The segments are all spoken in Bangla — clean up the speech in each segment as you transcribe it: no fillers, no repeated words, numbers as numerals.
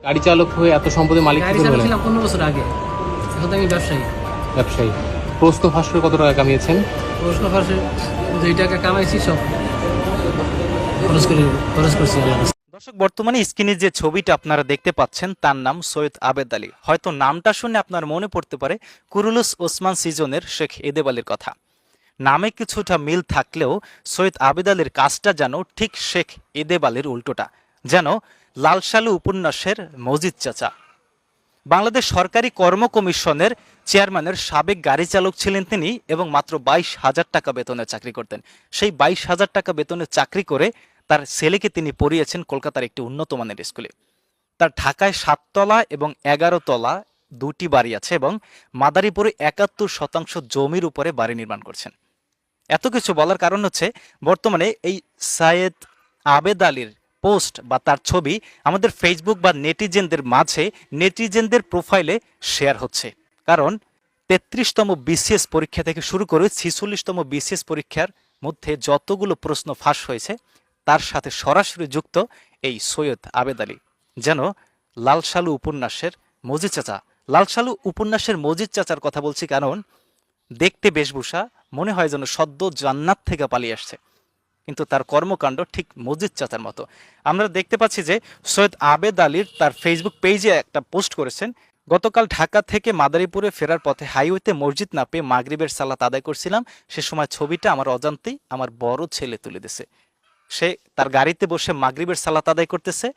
গাড়ি চালক হয়ে এত সম্পদের মালিক কি গাড়ি করে চালক হলেন? ছিলাম 15 বছর আগে। এখন তো আমি ব্যবসায়ী। ব্যবসায়ী। প্রশ্ন ফাঁস করে কত টাকা কামিয়েছেন? প্রশ্ন ফাঁসে 2 টাকা কামাইছি, সব খরচ করছি আল্লাহ। দর্শক, বর্তমানে স্ক্রিনে যে ছবিটা আপনারা দেখতে পাচ্ছেন তার নাম সৈয়দ আবেদ আলী। হয়তো নামটা শুনে আপনার মনে পড়তে পারে কুরুলুস ওসমান সিজনের শেখ এদেব আলীর কথা। নামে কিছুটা মিল থাকলেও সৈয়দ আবেদ আলীর কাজটা যেন ঠিক শেখ এদেব আলীর উল্টোটা, যেন লালসালু উপন্যাসের মজিদ চাচা। বাংলাদেশ সরকারি কর্ম কমিশনের চেয়ারম্যানের সাবেক গাড়ি চালক ছিলেন তিনি এবং মাত্র 22,000 টাকা বেতনে চাকরি করতেন। সেই 22,000 টাকা বেতনে চাকরি করে তার ছেলেকে তিনি পড়িয়েছেন কলকাতার একটি উন্নত মানের স্কুলে। তার ঢাকায় 7 তলা এবং 11 তলা দুটি বাড়ি আছে এবং মাদারীপুরে 71% জমির উপরে বাড়ি নির্মাণ করছেন। এত কিছু বলার কারণ হচ্ছে বর্তমানে এই সৈয়দ আবেদ আলীর পোস্ট বা তার ছবি আমাদের ফেসবুক বা নেটিজেনদের মাঝে নেটিজেনদের প্রোফাইলে শেয়ার হচ্ছে। কারণ 33তম বিসিএস পরীক্ষা থেকে শুরু করে 46তম বিসিএস পরীক্ষার মধ্যে যতগুলো প্রশ্ন ফাঁস হয়েছে তার সাথে সরাসরি যুক্ত এই সৈয়দ আবেদ আলী, যেন লালসালু উপন্যাসের মজিদ চাচা। লালসালু উপন্যাসের মজিদ চাচার কথা বলছি কারণ দেখতে বেশভূষা মনে হয় যেন সদ্য জান্নাত থেকে পালিয়ে আসছে, কিন্তু তার কর্মকাণ্ড ঠিক মজিদ চাচার মতো। আমরা দেখতে পাচ্ছি যে সৈয়দ আবেদ আলীর তার ফেসবুক পেজে একটা পোস্ট করেছেন, গতকাল ঢাকা থেকে মাদারীপুরে ফেরার পথে হাইওয়েতে মসজিদ না পেয়ে মাগরিবের সালাত আদায় করছিলাম, সে সময় ছবিটা আমার অজান্তেই আমার বড় ছেলে তুলে দিছে। সে তার গাড়িতে বসে মাগরিবের সালাত আদায় করতেছে,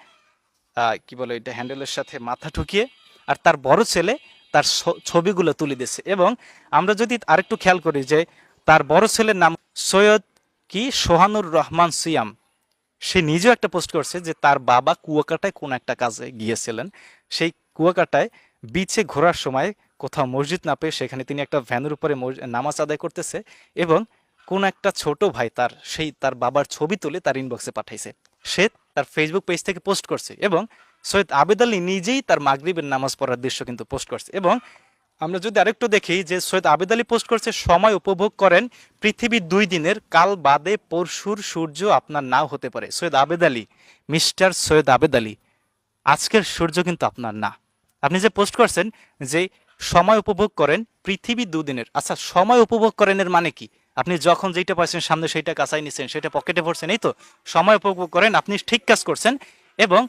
কি বলে এটা, হ্যান্ডেলের সাথে মাথা ঠুকিয়ে, আর তার বড় ছেলে তার ছবিগুলো তুলে দিচ্ছে। এবং আমরা যদি আরেকটু খেয়াল করি যে তার বড় ছেলের নাম সৈয়দ কি সোহানুর রহমান সিয়াম, সে নিজেও একটা পোস্ট করছে যে তার বাবা কুয়াকাটায় কোন একটা কাজে গিয়েছিলেন, সেই কুয়াকাটায় বিচে ঘোরার সময় কোথাও মসজিদ না পেয়ে সেখানে তিনি একটা ভ্যানের উপরে নামাজ আদায় করতেছে এবং কোন একটা ছোট ভাই তার বাবার ছবি তুলে তার ইনবক্সে পাঠাইছে। সে তার ফেসবুক পেজ থেকে পোস্ট করছে এবং সৈয়দ আবেদ আলী নিজেই তার মাগরিবের নামাজ পড়ার দৃশ্য কিন্তু পোস্ট করছে। এবং আমরা যদি আরেকটু দেখি যে সৈয়দ আবেদ আলী পোস্ট করছে, সময় উপভোগ করেন, পৃথিবী 2 দিনের, কাল বাদে পরশুর সূর্য আপনার নাও হতে পারে। সৈয়দ আবেদ আলী, মিস্টার সৈয়দ আবেদ আলী, আজকের সূর্য কিন্তু আপনার না। আপনি যে পোস্ট করছেন যে সময় উপভোগ করেন, পৃথিবী 2 দিনের, আচ্ছা সময় উপভোগ করেন এর মানে কি? আপনি যখন যেটা পাচ্ছেন সামনে সেইটা কাঁচাই নিছেন, সেটা পকেটে ভরছেন, এই তো সময় উপভোগ করেন। আপনি ঠিক কাজ করছেন। এবং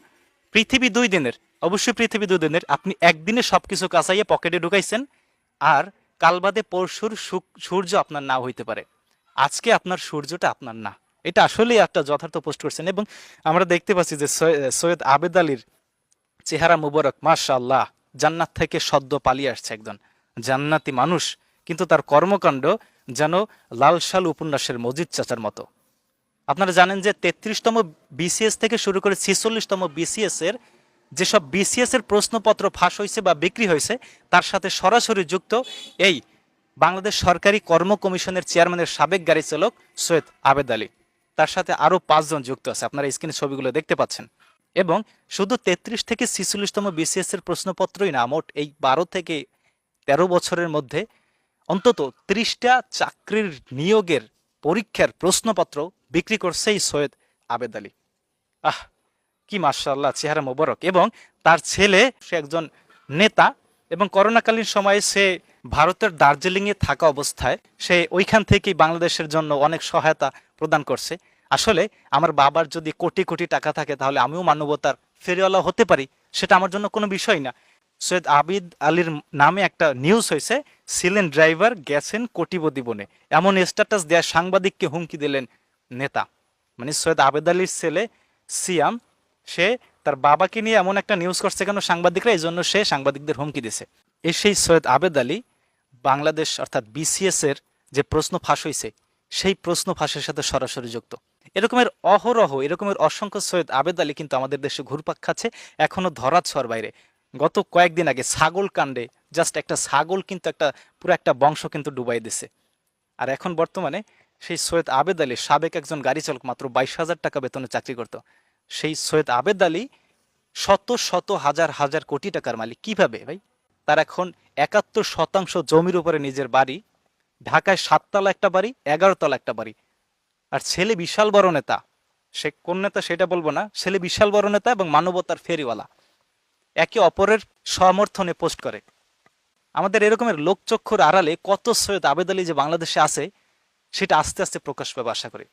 পৃথিবী 2 দিনের, অবশ্যই পৃথিবী 2 দিনের, আপনি একদিনে সবকিছু কাঁচাইয়ে পকেটে ঢুকাইছেন। আর কাল বাদে পরশুর সূর্য আপনার না হইতে পারে, আজকে আপনার সূর্যটা আপনার না। এটা আসলেই একটা যথার্থ পোস্ট করছেন। এবং আমরা দেখতে পাচ্ছি যে সৈয়দ আবেদ আলীর চেহারা মুবারক, মাশাআল্লাহ, জান্নাত থেকে সদ্য পালিয়ে আসছে একজন জান্নাতি মানুষ, কিন্তু তার কর্মকাণ্ড যেন লালসালু উপন্যাসের মজিদ চাচার মতো। আপনারা জানেন যে 33তম বিসিএস থেকে শুরু করে 46তম বিসিএস এর যেসব বিসিএস এর প্রশ্নপত্র ফাঁস হয়েছে বা বিক্রি হয়েছে তার সাথে সরাসরি যুক্ত এই বাংলাদেশ সরকারি কর্ম কমিশনের চেয়ারম্যানের সাবেক গাড়ি চালক সৈয়দ আবেদ আলী। তার সাথে আরো 5 জন যুক্ত আছে, আপনারা স্ক্রিনে ছবিগুলো দেখতে পাচ্ছেন। এবং শুধু 33 থেকে 46তম বিসিএস এর প্রশ্নপত্রই না, মোট এই 12 থেকে 13 বছরের মধ্যে অন্তত 30টা চাকরির নিয়োগের পরীক্ষার প্রশ্নপত্র বিক্রি করছে এই সৈয়দ আবেদ আলী। আহ, কি মাশাআল্লাহ, চেহারা মোবারক। এবং তার ছেলে সে একজন নেতা এবং করোনাকালীন সময়ে সে ভারতের দার্জিলিংয়ে থাকা অবস্থায় সে ওইখান থেকেই বাংলাদেশের জন্য অনেক সহায়তা প্রদান করছে। আসলে আমার বাবার যদি কোটি কোটি টাকা থাকে তাহলে আমিও মানবতার ফেরিওয়ালা হতে পারি, সেটা আমার জন্য কোনো বিষয় না। সৈয়দ আবিদ আলীর নামে একটা নিউজ হয়েছে, ছিলেন ড্রাইভার, গেছেন কোটিপতি বনে, এমন স্ট্যাটাস দেয়া সাংবাদিককে হুমকি দিলেন নেতা। মানে সৈয়দ আবেদ আলীর ছেলে সিয়াম, সে তার বাবাকে নিয়ে এমন একটা নিউজ করছে কেন সাংবাদিকরা, এই জন্য সে সাংবাদিকদের হুমকি দিছে। এই সেই সৈয়দ আবেদ আলী বাংলাদেশ অর্থাৎ বিসিএস এর যে প্রশ্ন ফাঁস হয়েছে সেই প্রশ্ন ফাঁসের সাথে সরাসরি যুক্ত। এরকমের অহরহ, এরকমের অসংখ্য সৈয়দ আবেদ আলী কিন্তু আমাদের দেশে ঘুরপাক খাচ্ছে, এখনো ধরা ছোঁয়ার বাইরে। গত কয়েকদিন আগে ছাগল কাণ্ডে জাস্ট একটা ছাগল কিন্তু পুরো একটা বংশ কিন্তু ডুবাই দিছে। আর এখন বর্তমানে সেই সৈয়দ আবেদ আলী, সাবেক একজন গাড়ি চালক, মাত্র 22,000 টাকা বেতনে চাকরি করত, সেই সৈয়দ আবেদ আলী শত শত হাজার হাজার কোটি টাকার মালিক কিভাবে ভাই? তার এখন 71% জমির উপরে নিজের বাড়ি, ঢাকায় 7 তলা একটা বাড়ি, 11 তলা একটা বাড়ি। আর ছেলে বিশাল বড় নেতা, সে কোন নেতা সেটা বলবো না, ছেলে বিশাল বড় নেতা এবং মানবতার ফেরিওয়ালা। একে অপরের সমর্থনে পোস্ট করে। আমাদের এরকমের লোকচক্ষুর আড়ালে কত সৈয়দ আবেদ আলী যে বাংলাদেশে আছে সেটা আস্তে আস্তে প্রকাশ পাবে আশা করি।